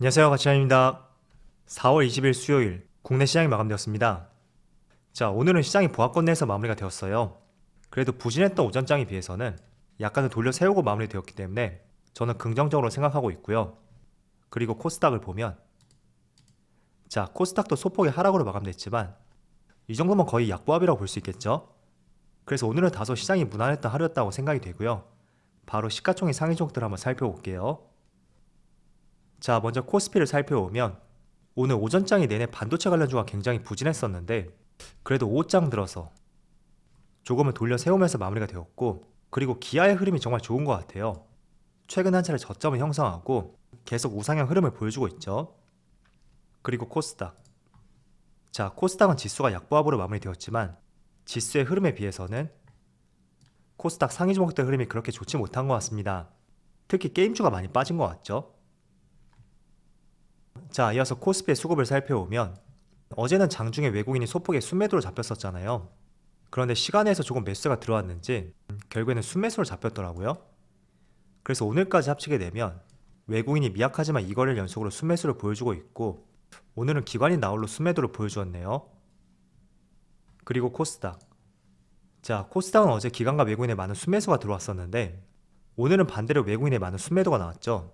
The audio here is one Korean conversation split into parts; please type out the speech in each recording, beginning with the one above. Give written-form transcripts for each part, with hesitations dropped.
안녕하세요, 가치관입니다. 4월 20일 수요일 국내 시장이 마감되었습니다. 자, 오늘은 시장이 보합권 내에서 마무리가 되었어요. 그래도 부진했던 오전장에 비해서는 약간은 돌려 세우고 마무리되었기 때문에 저는 긍정적으로 생각하고 있고요. 그리고 코스닥을 보면, 자, 코스닥도 소폭의 하락으로 마감됐지만 이 정도면 거의 약보합이라고 볼 수 있겠죠. 그래서 오늘은 다소 시장이 무난했던 하루였다고 생각이 되고요. 바로 시가총액 상위 종목들 한번 살펴볼게요. 자, 먼저 코스피를 살펴보면 오늘 오전장이 내내 반도체 관련주가 굉장히 부진했었는데 그래도 오후장 들어서 조금은 돌려 세우면서 마무리가 되었고, 그리고 기아의 흐름이 정말 좋은 것 같아요. 최근 한 차례 저점을 형성하고 계속 우상향 흐름을 보여주고 있죠. 그리고 코스닥, 자, 코스닥은 지수가 약보합으로 마무리되었지만 지수의 흐름에 비해서는 코스닥 상위 종목들 흐름이 그렇게 좋지 못한 것 같습니다. 특히 게임주가 많이 빠진 것 같죠. 자, 이어서 코스피의 수급을 살펴보면 어제는 장중에 외국인이 소폭의 순매도로 잡혔었잖아요. 그런데 시간에서 조금 매수가 들어왔는지 결국에는 순매수로 잡혔더라고요. 그래서 오늘까지 합치게 되면 외국인이 미약하지만 2거래일 연속으로 순매수를 보여주고 있고, 오늘은 기관이 나홀로 순매도를 보여주었네요. 그리고 코스닥, 자, 코스닥은 어제 기관과 외국인의 많은 순매수가 들어왔었는데 오늘은 반대로 외국인의 많은 순매도가 나왔죠.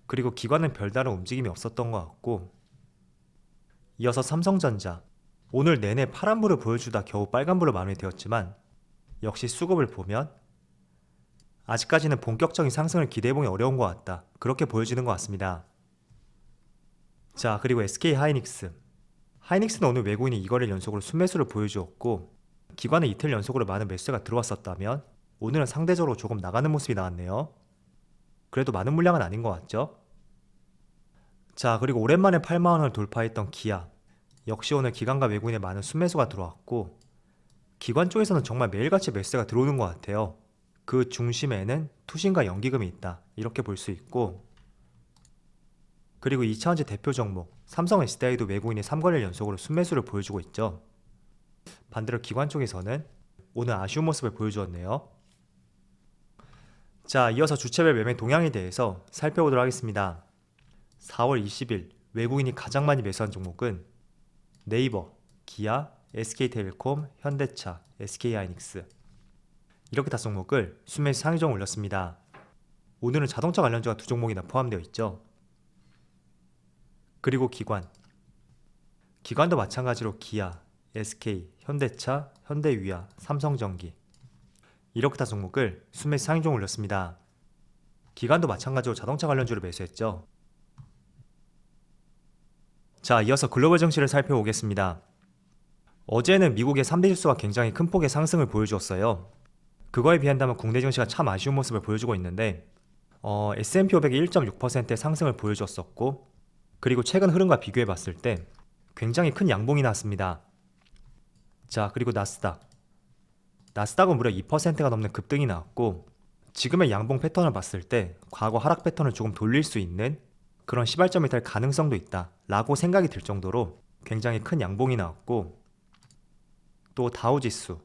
그리고 기관은 별다른 움직임이 없었던 것 같고, 이어서 삼성전자, 오늘 내내 파란불을 보여주다 겨우 빨간불로 마무리되었지만 역시 수급을 보면 아직까지는 본격적인 상승을 기대해보기 어려운 것 같다, 그렇게 보여지는 것 같습니다. 자, 그리고 SK 하이닉스는 오늘 외국인이 2거래일 연속으로 순매수를 보여주었고 기관은 이틀 연속으로 많은 매수가 들어왔었다면 오늘은 상대적으로 조금 나가는 모습이 나왔네요. 그래도 많은 물량은 아닌 것 같죠? 자, 그리고 오랜만에 8만원을 돌파했던 기아, 역시 오늘 기관과 외국인의 많은 순매수가 들어왔고 기관 쪽에서는 정말 매일같이 매수가 들어오는 것 같아요. 그 중심에는 투신과 연기금이 있다, 이렇게 볼 수 있고, 그리고 2차전지 대표 종목 삼성 SDI도 외국인이 3거래일 연속으로 순매수를 보여주고 있죠. 반대로 기관 쪽에서는 오늘 아쉬운 모습을 보여주었네요. 자, 이어서 주체별 매매 동향에 대해서 살펴보도록 하겠습니다. 4월 20일 외국인이 가장 많이 매수한 종목은 네이버, 기아, SK텔레콤, 현대차, SK하이닉스, 이렇게 5종목을 순매수 상위종 올렸습니다. 오늘은 자동차 관련주가 2종목이나 포함되어 있죠. 그리고 기관도 마찬가지로 기아, SK, 현대차, 현대위아, 삼성전기, 이렇게 5종목을 순매수 상위종 올렸습니다. 기관도 마찬가지로 자동차 관련주를 매수했죠. 자, 이어서 글로벌 증시를 살펴보겠습니다. 어제는 미국의 3대 지수가 굉장히 큰 폭의 상승을 보여주었어요. 그거에 비한다면 국내 증시가 참 아쉬운 모습을 보여주고 있는데 S&P 500이 1.6%의 상승을 보여주었었고, 그리고 최근 흐름과 비교해 봤을 때 굉장히 큰 양봉이 나왔습니다. 자, 그리고 나스닥은 무려 2%가 넘는 급등이 나왔고, 지금의 양봉 패턴을 봤을 때 과거 하락 패턴을 조금 돌릴 수 있는 그런 시발점이 될 가능성도 있다 라고 생각이 들 정도로 굉장히 큰 양봉이 나왔고, 또 다우지수도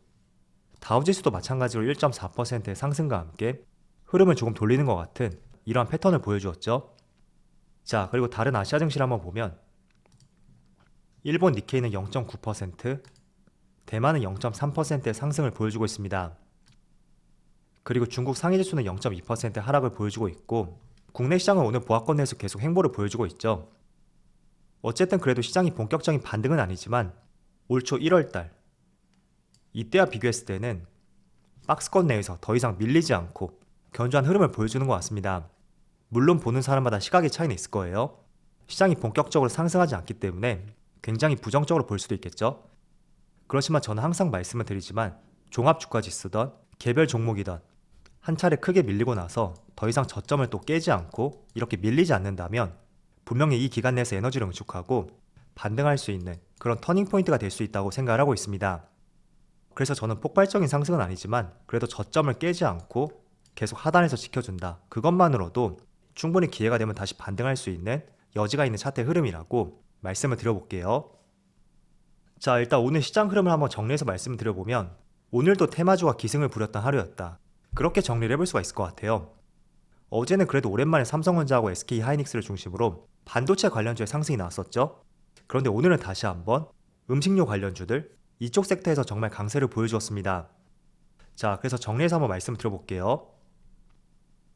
마찬가지로 1.4%의 상승과 함께 흐름을 조금 돌리는 것 같은 이러한 패턴을 보여주었죠. 자, 그리고 다른 아시아 증시를 한번 보면 일본 니케이는 0.9%, 대만은 0.3%의 상승을 보여주고 있습니다. 그리고 중국 상해지수는 0.2%의 하락을 보여주고 있고, 국내 시장은 오늘 보합권 내에서 계속 횡보를 보여주고 있죠. 어쨌든 그래도 시장이 본격적인 반등은 아니지만 올 초 1월달 이때와 비교했을 때는 박스권 내에서 더 이상 밀리지 않고 견조한 흐름을 보여주는 것 같습니다. 물론 보는 사람마다 시각의 차이는 있을 거예요. 시장이 본격적으로 상승하지 않기 때문에 굉장히 부정적으로 볼 수도 있겠죠. 그렇지만 저는 항상 말씀을 드리지만 종합주가지수든 개별 종목이든 한 차례 크게 밀리고 나서 더 이상 저점을 또 깨지 않고 이렇게 밀리지 않는다면 분명히 이 기간 내에서 에너지를 응축하고 반등할 수 있는 그런 터닝포인트가 될 수 있다고 생각을 하고 있습니다. 그래서 저는 폭발적인 상승은 아니지만 그래도 저점을 깨지 않고 계속 하단에서 지켜준다, 그것만으로도 충분히 기회가 되면 다시 반등할 수 있는 여지가 있는 차트의 흐름이라고 말씀을 드려볼게요. 자, 일단 오늘 시장 흐름을 한번 정리해서 말씀을 드려보면 오늘도 테마주가 기승을 부렸던 하루였다, 그렇게 정리를 해볼 수가 있을 것 같아요. 어제는 그래도 오랜만에 삼성전자하고 SK하이닉스를 중심으로 반도체 관련주의 상승이 나왔었죠. 그런데 오늘은 다시 한번 음식료 관련주들 이쪽 섹터에서 정말 강세를 보여주었습니다. 자, 그래서 정리해서 한번 말씀을 드려볼게요.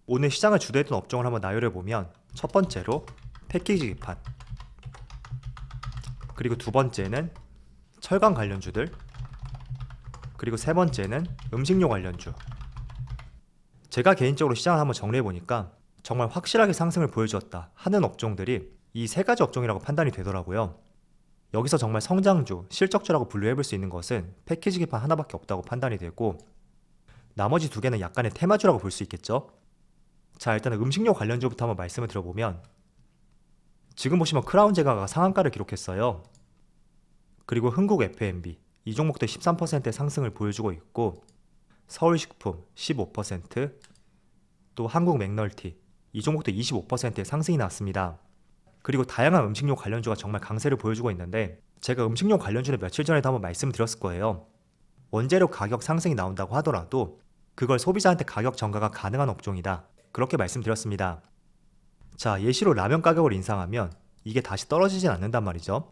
오늘 시장을 주도했던 업종을 한번 나열해보면 첫 번째로 패키지 기판, 그리고 두 번째는 철강 관련주들, 그리고 세 번째는 음식료 관련주. 제가 개인적으로 시장을 한번 정리해보니까 정말 확실하게 상승을 보여주었다 하는 업종들이 이 세 가지 업종이라고 판단이 되더라고요. 여기서 정말 성장주, 실적주라고 분류해볼 수 있는 것은 패키지 기판 하나밖에 없다고 판단이 되고, 나머지 두 개는 약간의 테마주라고 볼 수 있겠죠. 자, 일단은 음식료 관련주부터 한번 말씀을 드려보면 지금 보시면 크라운 제과가 상한가를 기록했어요. 그리고 흥국 F&B 이 종목도 13%의 상승을 보여주고 있고, 서울식품 15%, 또 한국 맥널티 이 종목도 25%의 상승이 나왔습니다. 그리고 다양한 음식료 관련주가 정말 강세를 보여주고 있는데, 제가 음식료 관련주는 며칠 전에도 한번 말씀드렸을 거예요. 원재료 가격 상승이 나온다고 하더라도 그걸 소비자한테 가격 전가가 가능한 업종이다, 그렇게 말씀드렸습니다. 자, 예시로 라면 가격을 인상하면 이게 다시 떨어지진 않는단 말이죠.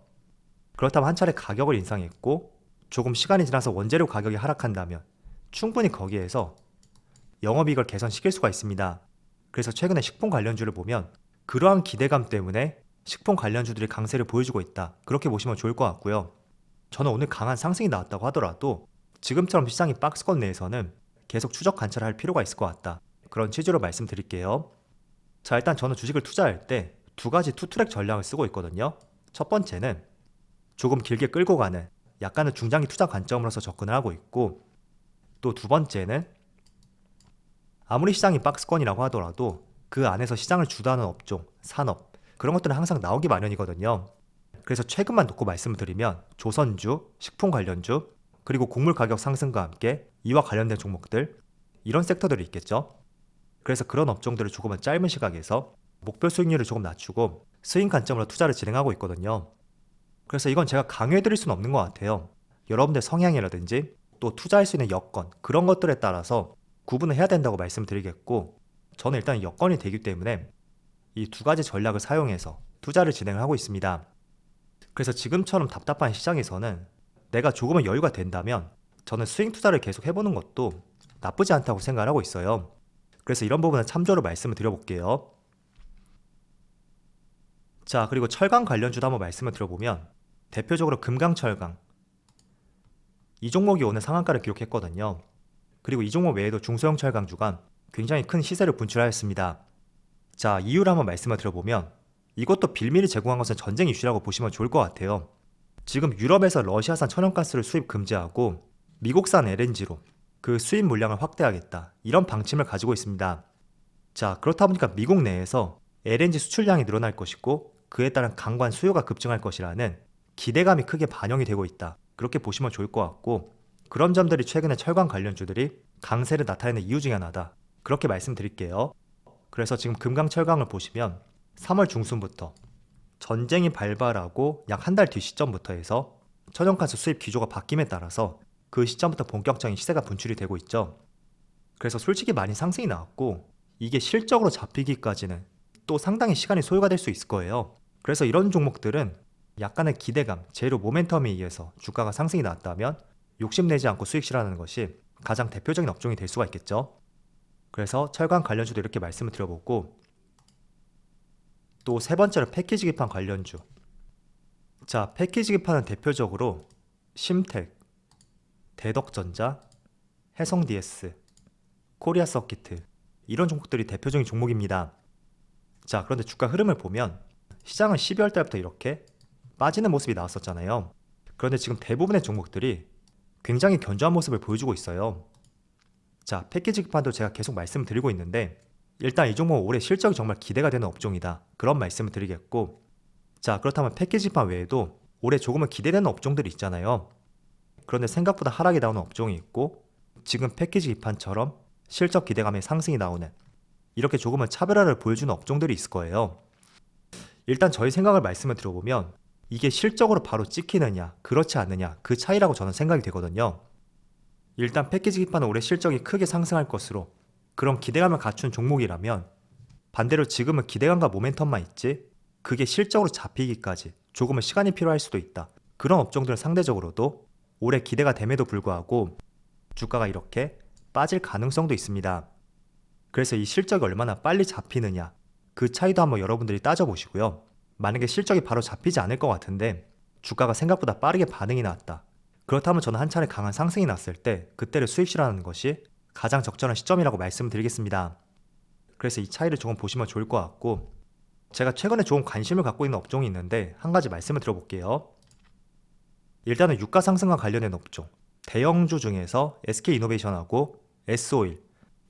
그렇다면 한 차례 가격을 인상했고 조금 시간이 지나서 원재료 가격이 하락한다면 충분히 거기에서 영업이익을 개선시킬 수가 있습니다. 그래서 최근에 식품 관련주를 보면 그러한 기대감 때문에 식품 관련주들이 강세를 보여주고 있다, 그렇게 보시면 좋을 것 같고요. 저는 오늘 강한 상승이 나왔다고 하더라도 지금처럼 시장이 박스권 내에서는 계속 추적 관찰을 할 필요가 있을 것 같다, 그런 취지로 말씀드릴게요. 자, 일단 저는 주식을 투자할 때 두 가지 투트랙 전략을 쓰고 있거든요. 첫 번째는 조금 길게 끌고 가는 약간의 중장기 투자 관점으로서 접근을 하고 있고, 또 두 번째는 아무리 시장이 박스권이라고 하더라도 그 안에서 시장을 주도하는 업종, 산업, 그런 것들은 항상 나오기 마련이거든요. 그래서 최근만 놓고 말씀을 드리면 조선주, 식품 관련주, 그리고 곡물 가격 상승과 함께 이와 관련된 종목들, 이런 섹터들이 있겠죠. 그래서 그런 업종들을 조금은 짧은 시각에서 목표 수익률을 조금 낮추고 스윙 관점으로 투자를 진행하고 있거든요. 그래서 이건 제가 강요해드릴 수는 없는 것 같아요. 여러분들 성향이라든지 또 투자할 수 있는 여건, 그런 것들에 따라서 구분을 해야 된다고 말씀드리겠고, 저는 일단 여건이 되기 때문에 이 두 가지 전략을 사용해서 투자를 진행을 하고 있습니다. 그래서 지금처럼 답답한 시장에서는 내가 조금은 여유가 된다면 저는 스윙 투자를 계속 해보는 것도 나쁘지 않다고 생각을 하고 있어요. 그래서 이런 부분은 참조로 말씀을 드려볼게요. 자, 그리고 철강 관련주도 한번 말씀을 드려보면 대표적으로 금강철강 이 종목이 오늘 상한가를 기록했거든요. 그리고 이 종목 외에도 중소형 철강주가 굉장히 큰 시세를 분출하였습니다. 자, 이유를 한번 말씀을 드려보면 이것도 빌미를 제공한 것은 전쟁 이슈라고 보시면 좋을 것 같아요. 지금 유럽에서 러시아산 천연가스를 수입 금지하고 미국산 LNG로 그 수입 물량을 확대하겠다, 이런 방침을 가지고 있습니다. 자, 그렇다 보니까 미국 내에서 LNG 수출량이 늘어날 것이고 그에 따른 강관 수요가 급증할 것이라는 기대감이 크게 반영이 되고 있다, 그렇게 보시면 좋을 것 같고, 그런 점들이 최근에 철강 관련주들이 강세를 나타내는 이유 중에 하나다, 그렇게 말씀드릴게요. 그래서 지금 금강철강을 보시면 3월 중순부터 전쟁이 발발하고 약 한 달 뒤 시점부터 해서 천연가스 수입 기조가 바뀜에 따라서 그 시점부터 본격적인 시세가 분출이 되고 있죠. 그래서 솔직히 많이 상승이 나왔고 이게 실적으로 잡히기까지는 또 상당히 시간이 소요가 될 수 있을 거예요. 그래서 이런 종목들은 약간의 기대감, 재료 모멘텀에 의해서 주가가 상승이 나왔다면 욕심내지 않고 수익 실현하는 것이 가장 대표적인 업종이 될 수가 있겠죠. 그래서 철강 관련주도 이렇게 말씀을 드려보고, 또 세 번째로 패키지 기판 관련주. 자, 패키지 기판은 대표적으로 심텍, 대덕전자, 해성DS, 코리아서키트, 이런 종목들이 대표적인 종목입니다. 자, 그런데 주가 흐름을 보면 시장은 12월 달부터 이렇게 빠지는 모습이 나왔었잖아요. 그런데 지금 대부분의 종목들이 굉장히 견조한 모습을 보여주고 있어요. 자, 패키지 기판도 제가 계속 말씀을 드리고 있는데 일단 이 종목은 올해 실적이 정말 기대가 되는 업종이다, 그런 말씀을 드리겠고, 자, 그렇다면 패키지 기판 외에도 올해 조금은 기대되는 업종들이 있잖아요. 그런데 생각보다 하락이 나오는 업종이 있고 지금 패키지 기판처럼 실적 기대감에 상승이 나오는, 이렇게 조금은 차별화를 보여주는 업종들이 있을 거예요. 일단 저희 생각을 말씀을 드려보면 이게 실적으로 바로 찍히느냐 그렇지 않느냐, 그 차이라고 저는 생각이 되거든요. 일단 패키지 기판은 올해 실적이 크게 상승할 것으로 그런 기대감을 갖춘 종목이라면 반대로 지금은 기대감과 모멘텀만 있지 그게 실적으로 잡히기까지 조금은 시간이 필요할 수도 있다. 그런 업종들은 상대적으로도 오래 기대가 됨에도 불구하고 주가가 이렇게 빠질 가능성도 있습니다. 그래서 이 실적이 얼마나 빨리 잡히느냐 그 차이도 한번 여러분들이 따져보시고요. 만약에 실적이 바로 잡히지 않을 것 같은데 주가가 생각보다 빠르게 반응이 나왔다. 그렇다면 저는 한 차례 강한 상승이 났을 때 그때를 수익 실현하는 것이 가장 적절한 시점이라고 말씀을 드리겠습니다. 그래서 이 차이를 조금 보시면 좋을 것 같고, 제가 최근에 조금 관심을 갖고 있는 업종이 있는데 한 가지 말씀을 드려볼게요. 일단은 유가 상승과 관련된 업종, 대형주 중에서 SK이노베이션하고 S오일,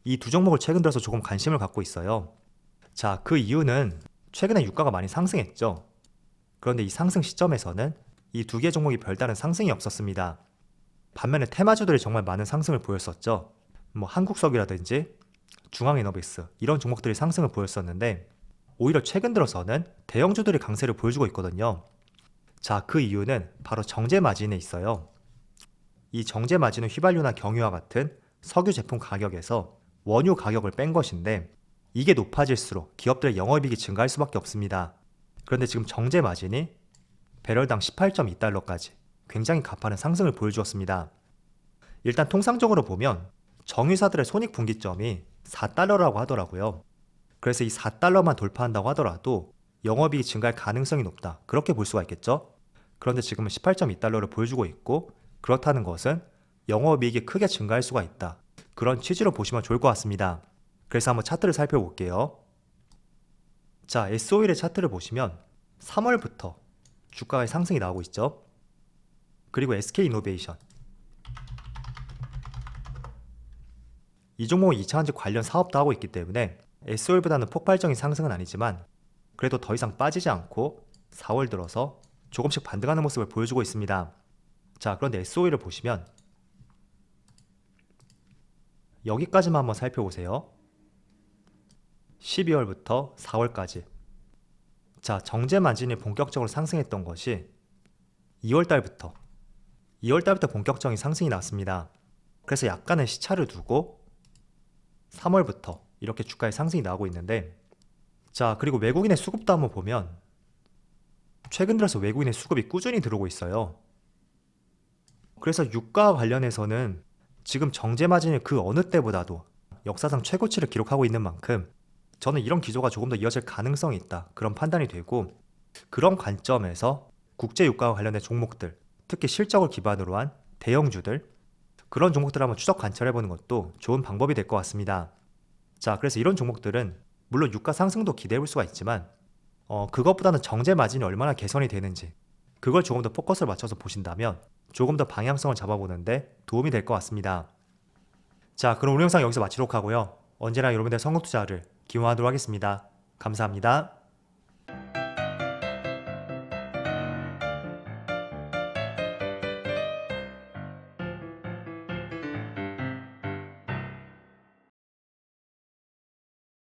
이 두 종목을 최근 들어서 조금 관심을 갖고 있어요. 자, 그 이유는 최근에 유가가 많이 상승했죠. 그런데 이 상승 시점에서는 이 두 개 종목이 별다른 상승이 없었습니다. 반면에 테마주들이 정말 많은 상승을 보였었죠. 한국석유라든지 중앙에너비스 이런 종목들이 상승을 보였었는데 오히려 최근 들어서는 대형주들이 강세를 보여주고 있거든요. 자, 그 이유는 바로 정제 마진에 있어요. 이 정제 마진은 휘발유나 경유와 같은 석유 제품 가격에서 원유 가격을 뺀 것인데 이게 높아질수록 기업들의 영업이익이 증가할 수밖에 없습니다. 그런데 지금 정제 마진이 배럴당 18.2달러까지 굉장히 가파른 상승을 보여주었습니다. 일단 통상적으로 보면 정유사들의 손익분기점이 4달러라고 하더라고요. 그래서 이 4달러만 돌파한다고 하더라도 영업이익이 증가할 가능성이 높다. 그렇게 볼 수가 있겠죠? 그런데 지금은 18.2달러를 보여주고 있고 그렇다는 것은 영업이익이 크게 증가할 수가 있다. 그런 취지로 보시면 좋을 것 같습니다. 그래서 한번 차트를 살펴볼게요. 자, S오일의 차트를 보시면 3월부터 주가의 상승이 나오고 있죠. 그리고 SK이노베이션, 이 종목은 2차전지 관련 사업도 하고 있기 때문에 S오일보다는 폭발적인 상승은 아니지만 그래도 더 이상 빠지지 않고 4월 들어서 조금씩 반등하는 모습을 보여주고 있습니다. 자, 그런데 S오일을 보시면 여기까지만 한번 살펴보세요. 12월부터 4월까지. 자, 정제 마진이 본격적으로 상승했던 것이 2월달부터 본격적인 상승이 나왔습니다. 그래서 약간의 시차를 두고 3월부터 이렇게 주가의 상승이 나오고 있는데, 자, 그리고 외국인의 수급도 한번 보면 최근 들어서 외국인의 수급이 꾸준히 들어오고 있어요. 그래서 유가와 관련해서는 지금 정제 마진이 그 어느 때보다도 역사상 최고치를 기록하고 있는 만큼 저는 이런 기조가 조금 더 이어질 가능성이 있다. 그런 판단이 되고, 그런 관점에서 국제 유가와 관련된 종목들, 특히 실적을 기반으로 한 대형주들, 그런 종목들을 한번 추적 관찰해보는 것도 좋은 방법이 될 것 같습니다. 자, 그래서 이런 종목들은 물론 유가 상승도 기대해볼 수가 있지만 그것보다는 정제 마진이 얼마나 개선이 되는지 그걸 조금 더 포커스를 맞춰서 보신다면 조금 더 방향성을 잡아보는데 도움이 될 것 같습니다. 자, 그럼 오늘 영상 여기서 마치도록 하고요. 언제나 여러분들의 성공 투자를 기원하도록 하겠습니다. 감사합니다.